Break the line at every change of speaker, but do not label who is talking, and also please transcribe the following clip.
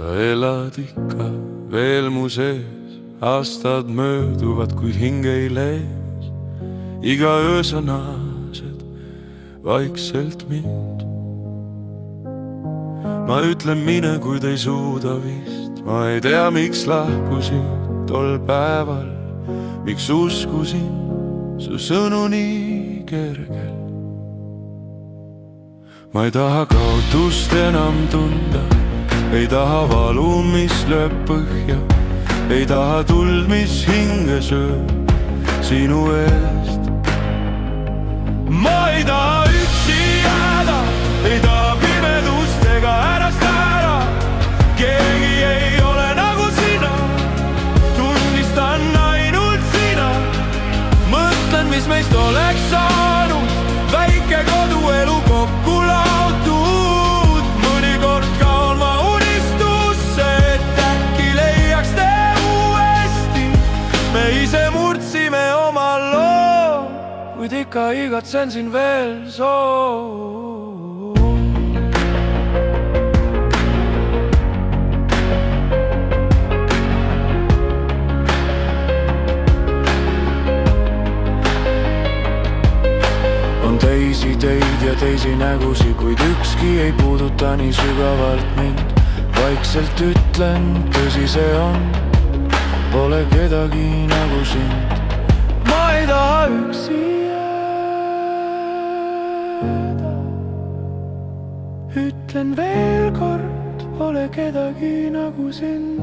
sa elad ikka veel mu sees, aastad mööduvad, kuid hing ei lees. Iga öö sa naased vaikselt mind. Ma ütlen mine, kuid ei suuda vist. Ma ei tea, miks lahkusin tol päeval, miks uskusin su sõnu nii kergel. Ma ei taha kaotust enam tunda, ei taha valu, mis lööb põhja, ei taha tuld, mis hinge sööb sinu eest. Ma ei taha üksi jääda, ei taha pimedust ega ärast ära. Keegi ei ole nagu sina, tunnistan ainult sina. Mõtlen, mis meist oleks saanud, väike koduelu kokku laotud. Mõnikord kaon ma unistusse, et äkki leiaks te uuesti. Me ise murdsime oma loo, kuid ikka igatsen siin veel soo. On teisi teid ja teisi nägusi, kuid ükski ei puuduta nii sügavalt mind. Vaikselt ütlen, tõsi see on, pole kedagi nagu sind. Ma ei taha üksi jääda, ütlen veel kord, pole kedagi nagu sind.